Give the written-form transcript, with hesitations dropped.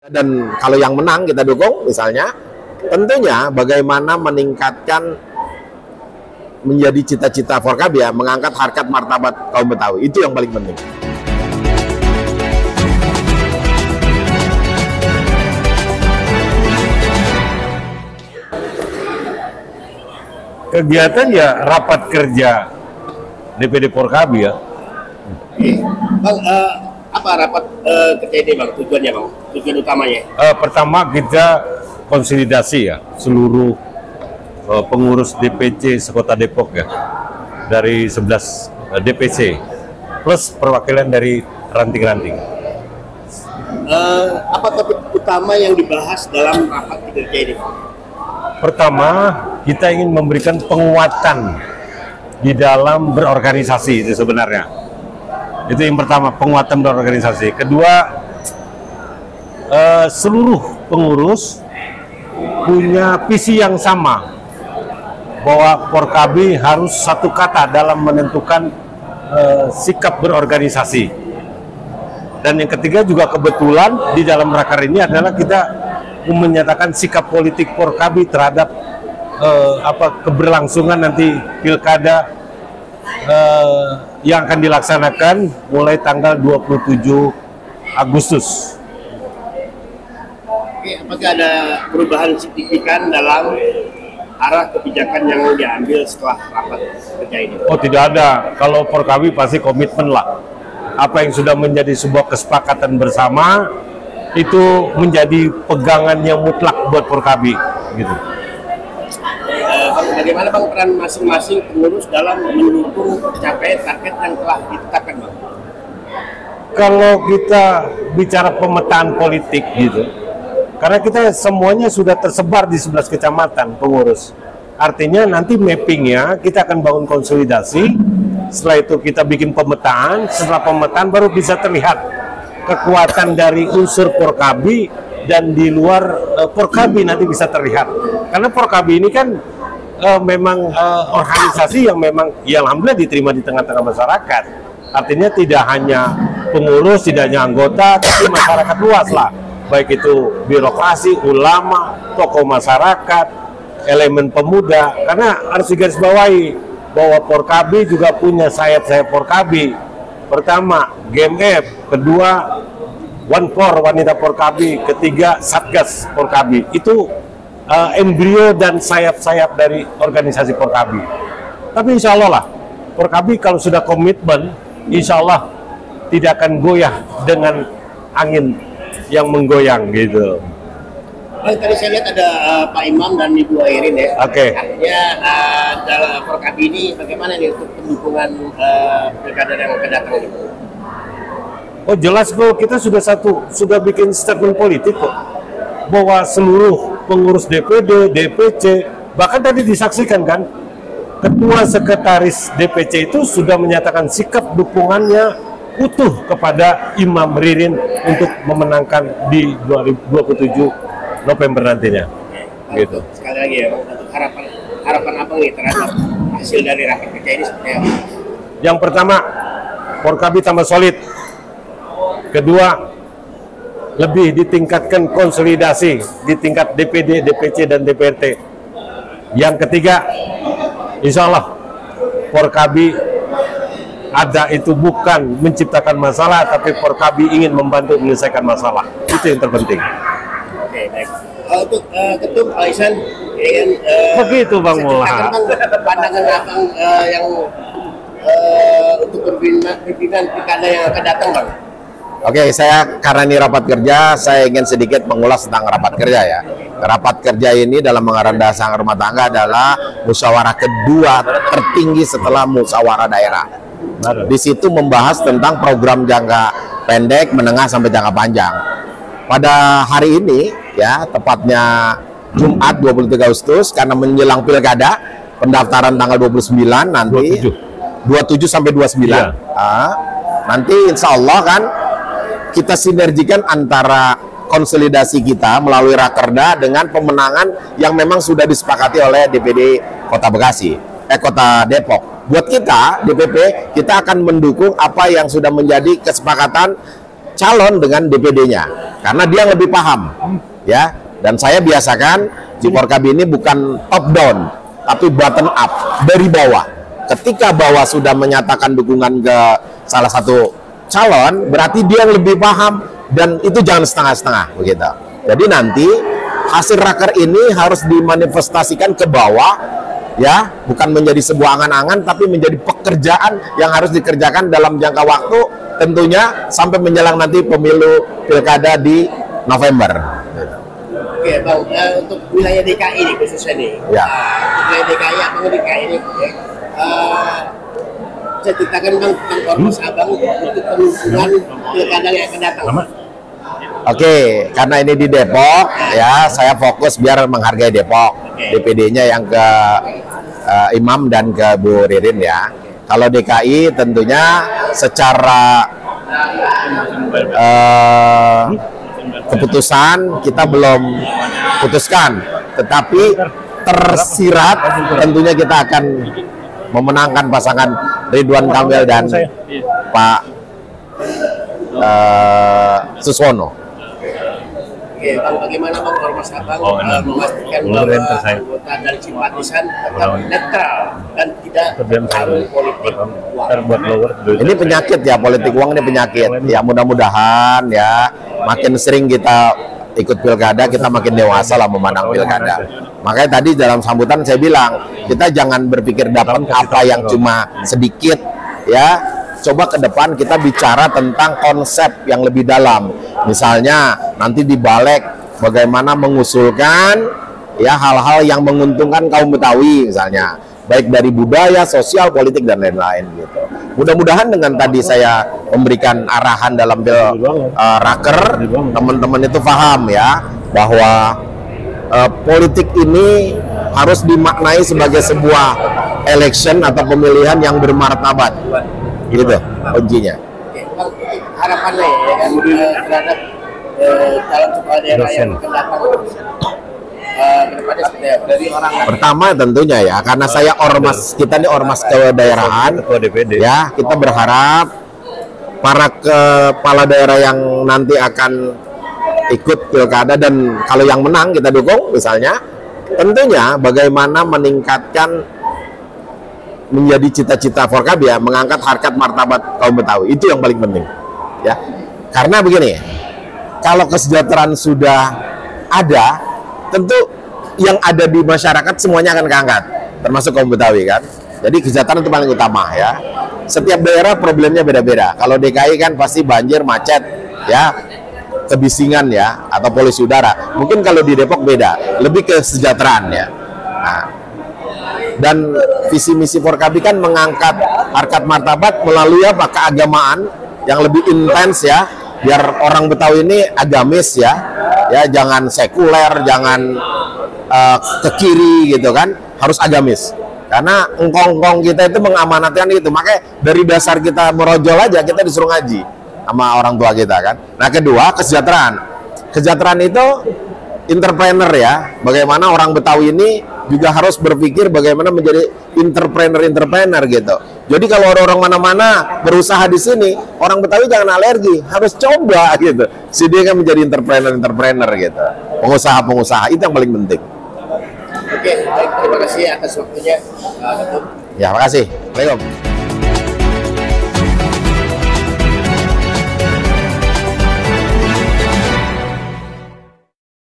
Dan kalau yang menang kita dukung misalnya, tentunya bagaimana meningkatkan menjadi cita-cita Forkabi ya, mengangkat harkat martabat kaum Betawi, itu yang paling penting. Kegiatan ya rapat kerja DPD Forkabi ya. Bang, apa rapat kerja ini bang? Tujuannya bang? Tujuan utamanya? Pertama kita konsolidasi ya seluruh pengurus DPC sekota Depok ya, dari 11 DPC plus perwakilan dari ranting-ranting. Apa topik utama yang dibahas dalam rapat kerja ini? Pertama, kita ingin memberikan penguatan di dalam berorganisasi itu sebenarnya. Itu yang pertama, penguatan berorganisasi. Kedua, seluruh pengurus punya visi yang sama, bahwa Forkabi harus satu kata dalam menentukan sikap berorganisasi. Dan yang ketiga juga kebetulan di dalam rakar ini adalah kita menyatakan sikap politik Forkabi terhadap keberlangsungan nanti pilkada yang akan dilaksanakan mulai tanggal 27 Agustus. Oke, apakah ada perubahan signifikan dalam arah kebijakan yang diambil setelah rapat kerja ini? Oh, tidak ada. Kalau Forkabi pasti komitmen lah. Apa yang sudah menjadi sebuah kesepakatan bersama itu menjadi pegangan yang mutlak buat Forkabi gitu. Bagaimana bang peran masing-masing pengurus dalam mendukung capaian target yang telah ditetapkan bang? Kalau kita bicara pemetaan politik gitu, karena kita semuanya sudah tersebar di 11 kecamatan pengurus. Artinya nanti mappingnya kita akan bangun konsolidasi. Setelah itu kita bikin pemetaan. Setelah pemetaan baru bisa terlihat kekuatan dari unsur Forkabi dan di luar Forkabi nanti bisa terlihat. Karena Forkabi ini kan memang organisasi yang memang ya alhamdulillah diterima di tengah-tengah masyarakat. Artinya tidak hanya pengurus, tidak hanya anggota, tapi masyarakat luas lah. Baik itu birokrasi, ulama, tokoh masyarakat, elemen pemuda. Karena harus digarisbawahi bahwa Forkabi juga punya sayap-sayap Forkabi. Pertama, GMF, kedua, One4 wanita Forkabi, ketiga Satgas Forkabi. Itu embrio dan sayap-sayap dari organisasi Forkabi. Tapi insya Allah lah, Forkabi kalau sudah komitmen, insya Allah tidak akan goyah dengan angin yang menggoyang gitu. Tadi saya lihat ada Pak Imam dan Ibu Airin ya. Oke. Artinya dalam Forkabi ini bagaimana nih untuk pendukungan pilkada yang akan datang ini? Oh jelas bro, kita sudah bikin statement politik kok, bahwa seluruh pengurus DPD, DPC, bahkan tadi disaksikan kan, ketua sekretaris DPC itu sudah menyatakan sikap dukungannya utuh kepada Imam Ririn untuk memenangkan di 2027 November nantinya. Gitu. Sekali lagi ya, untuk harapan apa nih terhadap hasil dari rapat kerja ini seperti apa? Yang pertama, Forkabi tambah solid. Kedua, lebih ditingkatkan konsolidasi di tingkat DPD, DPC, dan DPRT. Yang ketiga, insya Allah Forkabi ada itu bukan menciptakan masalah, tapi Forkabi ingin membantu menyelesaikan masalah. Itu yang terpenting. Oke, baik. Untuk Ketum Aisan ingin begitu Bang Mullah. Pandangan abang yang untuk pimpinan pilkada yang akan datang bang. Oke, saya karena ini rapat kerja, saya ingin sedikit mengulas tentang rapat kerja ya. Rapat kerja ini dalam anggaran dasar rumah tangga adalah musyawarah kedua tertinggi setelah musyawarah daerah. Di situ membahas tentang program jangka pendek, menengah, sampai jangka panjang. Pada hari ini, ya tepatnya Jumat 23 Agustus, karena menjelang pilkada, pendaftaran tanggal 29 nanti, 27 sampai 29. Ya. Nanti insya Allah kan, kita sinergikan antara konsolidasi kita melalui Rakerda dengan pemenangan yang memang sudah disepakati oleh DPD Kota Bekasi, Kota Depok. Buat kita, DPP, kita akan mendukung apa yang sudah menjadi kesepakatan calon dengan DPD-nya karena dia yang lebih paham ya. Dan saya biasakan di Forkab ini bukan top down tapi bottom up, dari bawah. Ketika bawah sudah menyatakan dukungan ke salah satu calon, berarti dia yang lebih paham, dan itu jangan setengah-setengah begitu. Jadi nanti hasil raker ini harus dimanifestasikan ke bawah ya, bukan menjadi sebuah angan-angan tapi menjadi pekerjaan yang harus dikerjakan dalam jangka waktu tentunya sampai menjelang nanti pemilu pilkada di November. Oke Bang, untuk wilayah DKI ini khususnya nih, Ya. wilayah DKI atau DKI ini, saya ceritakan Bang tentang ormas Abang untuk pengusungan pilkada yang akan datang. Oke, karena ini di Depok ya, saya fokus biar menghargai Depok. DPD-nya yang ke Imam dan ke Bu Ririn ya. Kalau DKI tentunya secara keputusan kita belum putuskan, tetapi tersirat tentunya kita akan memenangkan pasangan Ridwan Kamil dan Pak Suswono. Oke, Bang, bagaimana Bang ormas Abang memastikan bahwa anggota dan simpatisan tetap netral dan tidak terpengaruh politik uang? Ini penyakit ya, politik uang ini penyakit. Ya mudah-mudahan ya makin sering kita ikut pilkada, kita makin dewasa lah memandang pilkada. Makanya tadi dalam sambutan saya bilang, kita jangan berpikir dapat apa yang cuma sedikit ya. Coba ke depan kita bicara tentang konsep yang lebih dalam. Misalnya nanti di Balik bagaimana mengusulkan ya hal-hal yang menguntungkan kaum Betawi misalnya, baik dari budaya, sosial, politik dan lain-lain gitu. Mudah-mudahan dengan tadi saya memberikan arahan dalam raker, teman-teman itu paham ya bahwa politik ini harus dimaknai sebagai sebuah election atau pemilihan yang bermartabat. Gitu kuncinya. Oke, Bang, harapannya ya kan terhadap calon kepala daerah yang akan datang kedepannya seperti apa? Dari orang Pertama tentunya ya, karena saya ormas, kita ini ormas kedaerahan ya, kita berharap para kepala daerah yang nanti akan ikut pilkada dan kalau yang menang kita dukung misalnya, tentunya bagaimana meningkatkan menjadi cita-cita Forkab ya, mengangkat harkat martabat kaum Betawi, itu yang paling penting ya. Karena begini, kalau kesejahteraan sudah ada, tentu yang ada di masyarakat semuanya akan keangkat, termasuk kaum Betawi kan. Jadi kesejahteraan itu paling utama ya. Setiap daerah problemnya beda-beda. Kalau DKI kan pasti banjir, macet ya, kebisingan ya, atau polusi udara. Mungkin kalau di Depok beda, lebih kesejahteraan ya. Nah, dan visi misi Forkab kan mengangkat harkat martabat melalui apa, keagamaan yang lebih intens ya, biar orang Betawi ini agamis ya, jangan sekuler, jangan ke kiri gitu kan, harus agamis. Karena engkong-engkong kita itu mengamanatkan itu, makanya dari dasar kita merojol aja kita disuruh ngaji sama orang tua kita kan. Nah kedua, kesejahteraan itu entrepreneur ya, bagaimana orang Betawi ini juga harus berpikir bagaimana menjadi entrepreneur gitu. Jadi kalau orang mana-mana berusaha di sini, orang Betawi jangan alergi, harus coba gitu. Si dia kan menjadi entrepreneur gitu, pengusaha itu yang paling penting. Oke, baik, terima kasih atas waktunya. Ya, makasih. Assalamualaikum.